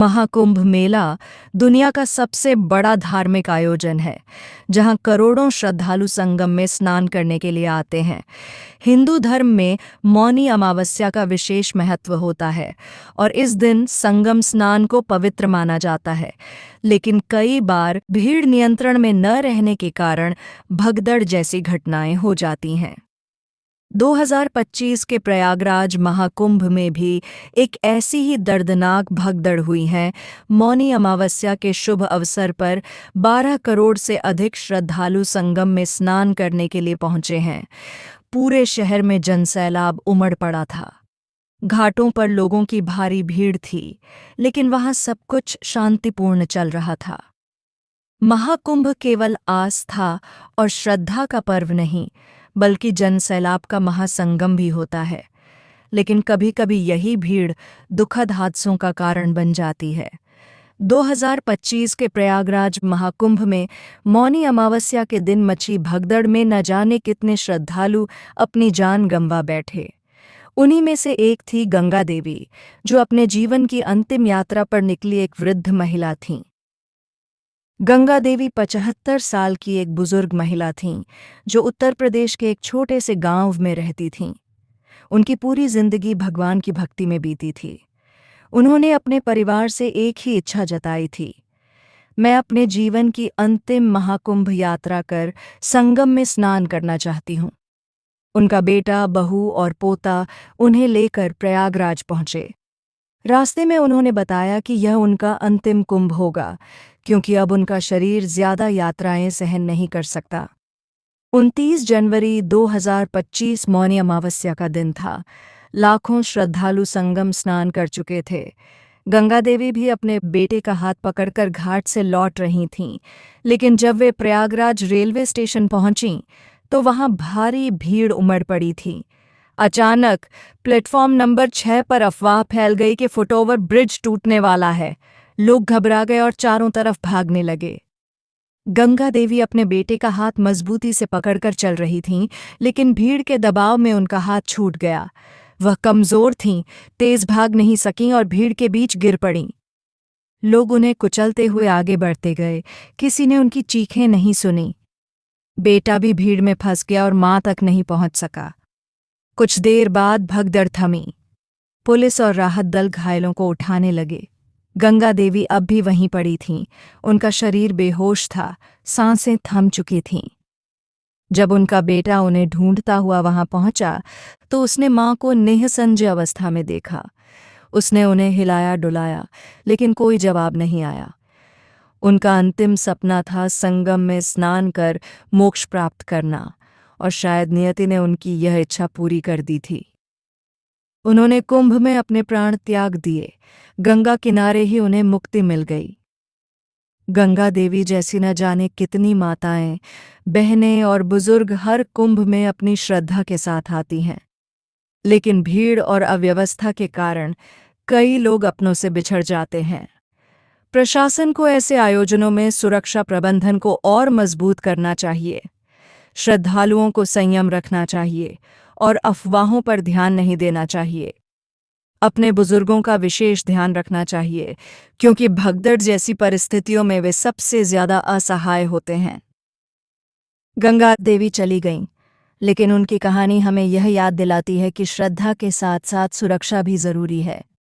महाकुंभ मेला दुनिया का सबसे बड़ा धार्मिक आयोजन है, जहां करोड़ों श्रद्धालु संगम में स्नान करने के लिए आते हैं। हिंदू धर्म में मौनी अमावस्या का विशेष महत्व होता है और इस दिन संगम स्नान को पवित्र माना जाता है। लेकिन कई बार भीड़ नियंत्रण में न रहने के कारण भगदड़ जैसी घटनाएं हो जाती हैं। 2025 के प्रयागराज महाकुंभ में भी एक ऐसी ही दर्दनाक भगदड़ हुई है। मौनी अमावस्या के शुभ अवसर पर 12 करोड़ से अधिक श्रद्धालु संगम में स्नान करने के लिए पहुंचे हैं। पूरे शहर में जनसैलाब उमड़ पड़ा था। घाटों पर लोगों की भारी भीड़ थी, लेकिन वहां सब कुछ शांतिपूर्ण चल रहा था। महाकुंभ केवल आस्था और श्रद्धा का पर्व नहीं, बल्कि जनसैलाब का महासंगम भी होता है। लेकिन कभी-कभी यही भीड़ दुखद हादसों का कारण बन जाती है। 2025 के प्रयागराज महाकुंभ में मौनी अमावस्या के दिन मची भगदड़ में न जाने कितने श्रद्धालु अपनी जान गंवा बैठे। उन्हीं में से एक थी गंगा देवी, जो अपने जीवन की अंतिम यात्रा पर निकली एक वृद्ध महिला थीं। गंगा देवी 75 साल की एक बुजुर्ग महिला थीं, जो उत्तर प्रदेश के एक छोटे से गांव में रहती थीं। उनकी पूरी जिंदगी भगवान की भक्ति में बीती थी। उन्होंने अपने परिवार से एक ही इच्छा जताई थी, मैं अपने जीवन की अंतिम महाकुंभ यात्रा कर संगम में स्नान करना चाहती हूँ। उनका बेटा, बहू और पोता उन्हें लेकर प्रयागराज पहुंचे। रास्ते में उन्होंने बताया कि यह उनका अंतिम कुंभ होगा, क्योंकि अब उनका शरीर ज्यादा यात्राएं सहन नहीं कर सकता। 29 जनवरी 2025 मौनी अमावस्या का दिन था। लाखों श्रद्धालु संगम स्नान कर चुके थे। गंगा देवी भी अपने बेटे का हाथ पकड़कर घाट से लौट रही थीं, लेकिन जब वे प्रयागराज रेलवे स्टेशन पहुंचीं, तो वहां भारी भीड़ उमड़ पड़ी थी। अचानक प्लेटफॉर्म नंबर 6 पर अफवाह फैल गई कि फुटओवर ब्रिज टूटने वाला है। लोग घबरा गए और चारों तरफ भागने लगे। गंगा देवी अपने बेटे का हाथ मजबूती से पकड़कर चल रही थीं, लेकिन भीड़ के दबाव में उनका हाथ छूट गया। वह कमजोर थीं, तेज भाग नहीं सकीं और भीड़ के बीच गिर पड़ीं। लोग उन्हें कुचलते हुए आगे बढ़ते गए। किसी ने उनकी चीखें नहीं सुनी। बेटा भी भीड़ में फंस गया और मां तक नहीं पहुंच सका। कुछ देर बाद भगदड़ थमी। पुलिस और राहत दल घायलों को उठाने लगे। गंगा देवी अब भी वहीं पड़ी थीं। उनका शरीर बेहोश था, सांसें थम चुकी थीं। जब उनका बेटा उन्हें ढूंढता हुआ वहां पहुंचा, तो उसने मां को निःसंजय अवस्था में देखा। उसने उन्हें हिलाया डुलाया, लेकिन कोई जवाब नहीं आया। उनका अंतिम सपना था संगम में स्नान कर मोक्ष प्राप्त करना, और शायद नियति ने उनकी यह इच्छा पूरी कर दी थी। उन्होंने कुंभ में अपने प्राण त्याग दिए। गंगा किनारे ही उन्हें मुक्ति मिल गई। गंगा देवी जैसी न जाने कितनी माताएं, बहनें और बुजुर्ग हर कुंभ में अपनी श्रद्धा के साथ आती हैं, लेकिन भीड़ और अव्यवस्था के कारण कई लोग अपनों से बिछड़ जाते हैं। प्रशासन को ऐसे आयोजनों में सुरक्षा प्रबंधन को और मजबूत करना चाहिए। श्रद्धालुओं को संयम रखना चाहिए और अफवाहों पर ध्यान नहीं देना चाहिए। अपने बुजुर्गों का विशेष ध्यान रखना चाहिए, क्योंकि भगदड़ जैसी परिस्थितियों में वे सबसे ज्यादा असहाय होते हैं। गंगा देवी चली गईं, लेकिन उनकी कहानी हमें यह याद दिलाती है कि श्रद्धा के साथ साथ सुरक्षा भी जरूरी है।